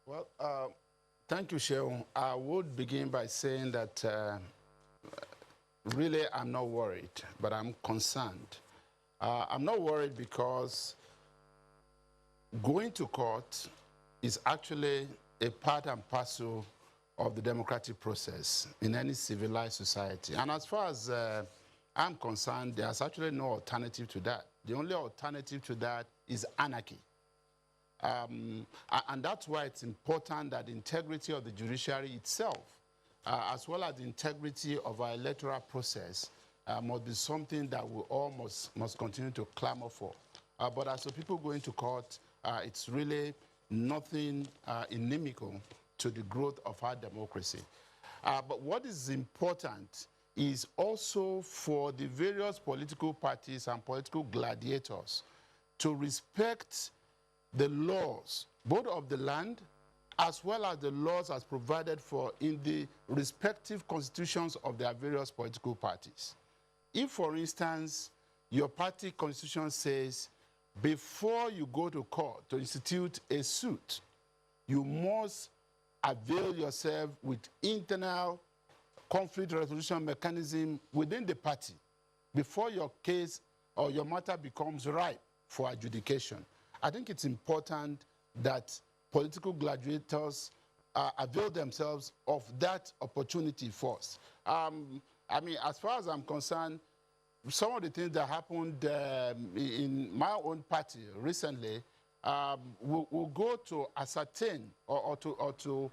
Well, thank you, Sheon. I would begin by saying that really I'm not worried, but I'm concerned. I'm not worried because going to court is actually a part and parcel of the democratic process in any civilized society. And as far as I'm concerned, there's actually no alternative to that. The only alternative to that is anarchy. And that's why it's important that the integrity of the judiciary itself, as well as the integrity of our electoral process, must be something that we all must continue to clamor for. But as for people going to court, it's really nothing inimical to the growth of our democracy. But what is important is also for the various political parties and political gladiators to respect the laws, both of the land as well as the laws as provided for in the respective constitutions of their various political parties. If, for instance, your party constitution says before you go to court to institute a suit, you must avail yourself with internal conflict resolution mechanism within the party before your case or your matter becomes ripe for adjudication. I think it's important that political gladiators avail themselves of that opportunity first. I mean, as far as I'm concerned, some of the things that happened in my own party recently will go to ascertain or to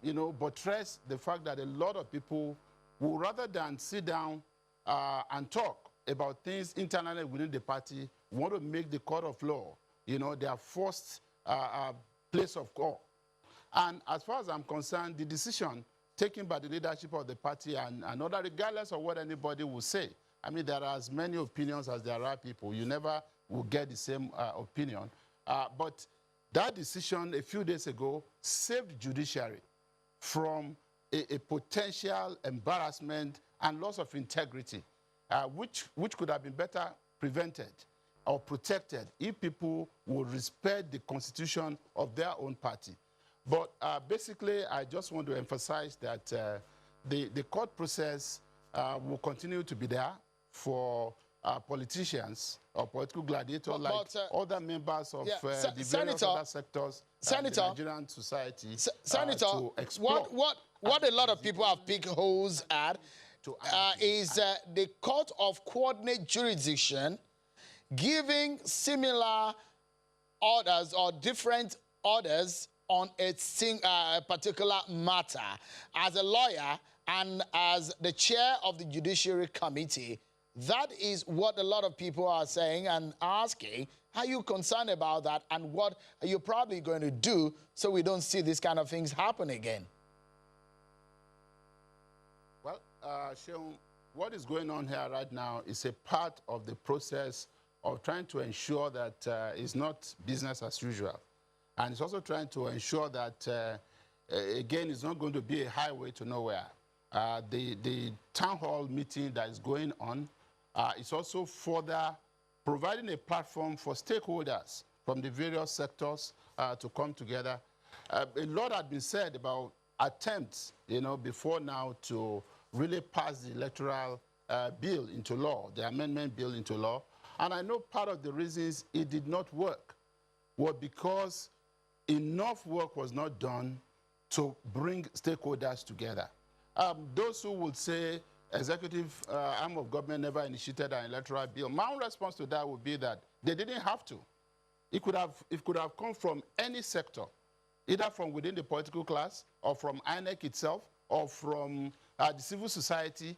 you know, buttress the fact that a lot of people will, rather than sit down and talk about things internally within the party, want to make the court of law, you know, their first place of call. And as far as I'm concerned, the decision taken by the leadership of the party and other, regardless of what anybody will say, I mean, there are as many opinions as there are people. You never will get the same opinion. But that decision a few days ago saved the judiciary from a potential embarrassment and loss of integrity, which could have been better prevented or protected if people would respect the constitution of their own party. But basically, I just want to emphasize that the court process will continue to be there for politicians or political gladiators like other members of the various other sectors of the Nigerian society Senator, to explore. What a lot of people have picked holes at is the Court of Coordinate Jurisdiction giving similar orders or different orders on a particular matter. As a lawyer and as the chair of the Judiciary Committee, that is what a lot of people are saying and asking. Are you concerned about that, and what are you probably going to do so we don't see these kind of things happen again? Well, Sheon, what is going on here right now is a part of the process of trying to ensure that it's not business as usual. And it's also trying to ensure that, again, it's not going to be a highway to nowhere. The town hall meeting that is going on is also further providing a platform for stakeholders from the various sectors to come together. A lot had been said about attempts, you know, before now to really pass the electoral bill into law, the amendment bill into law. And I know part of the reasons it did not work were because enough work was not done to bring stakeholders together. Those who would say executive arm of government never initiated an electoral bill, my own response to that would be that they didn't have to. It could have come from any sector, either from within the political class or from INEC itself or from the civil society.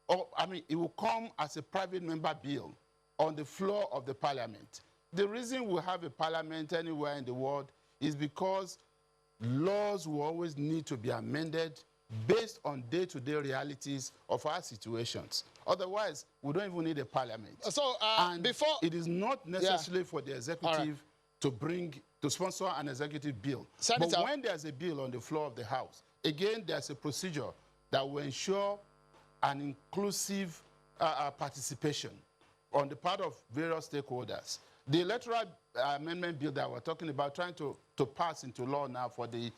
Or, I mean, it will come as a private member bill on the floor of the parliament. The reason we have a parliament anywhere in the world is because laws will always need to be amended based on day-to-day realities of our situations. Otherwise, we don't even need a parliament. So, and it is not necessarily for the executive to sponsor an executive bill. Senator, but when there's a bill on the floor of the House, again, there's a procedure that will ensure an inclusive participation on the part of various stakeholders. The Electoral Amendment Bill that we're talking about, trying to pass into law now for the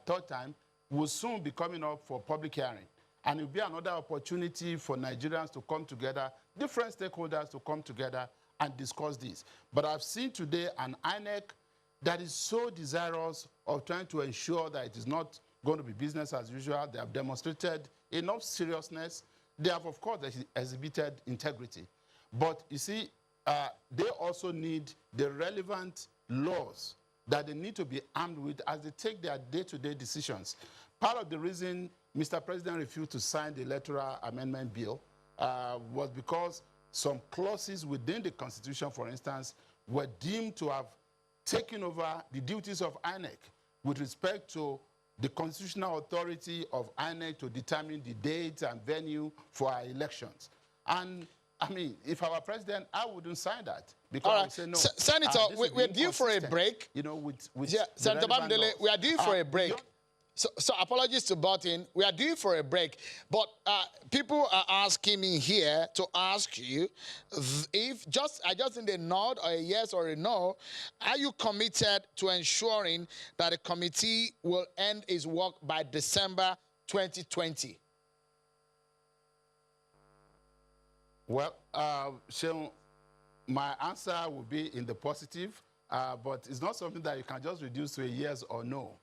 third time, will soon be coming up for public hearing. And it will be another opportunity for Nigerians to come together, different stakeholders to come together and discuss this. But I've seen today an INEC that is so desirous of trying to ensure that it is not going to be business as usual. They have demonstrated enough seriousness. They have, of course, exhibited integrity. But you see, they also need the relevant laws that they need to be armed with as they take their day-to-day decisions. Part of the reason Mr. President refused to sign the Electoral Amendment Bill was because some clauses within the Constitution, for instance, were deemed to have taken over the duties of INEC with respect to the constitutional authority of INEC to determine the date and venue for our elections. And I mean, if I were president, I wouldn't sign that because I would say no. Senator, we're due for a break. You know, with Senator Bamidele, we are due for a break. So apologies to butt in. We are due for a break. But people are asking me here to ask you if I just need a nod or a yes or a no. Are you committed to ensuring that the committee will end its work by December 2020? Well, Sean, my answer will be in the positive, but it's not something that you can just reduce to a yes or no.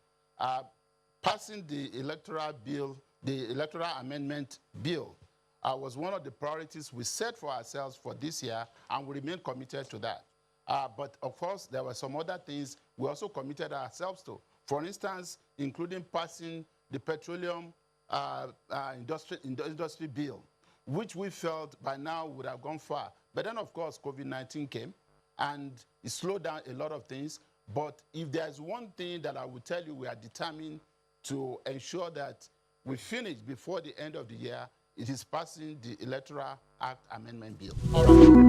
Passing the electoral bill, the Electoral Amendment Bill, was one of the priorities we set for ourselves for this year, and we remain committed to that. But of course, there were some other things we also committed ourselves to. For instance, including passing the Petroleum Industry Bill, which we felt by now would have gone far. But then, of course, COVID-19 came, and it slowed down a lot of things. But if there's one thing that I will tell you we are determined to ensure that we finish before the end of the year, it is passing the Electoral Act Amendment Bill. All right.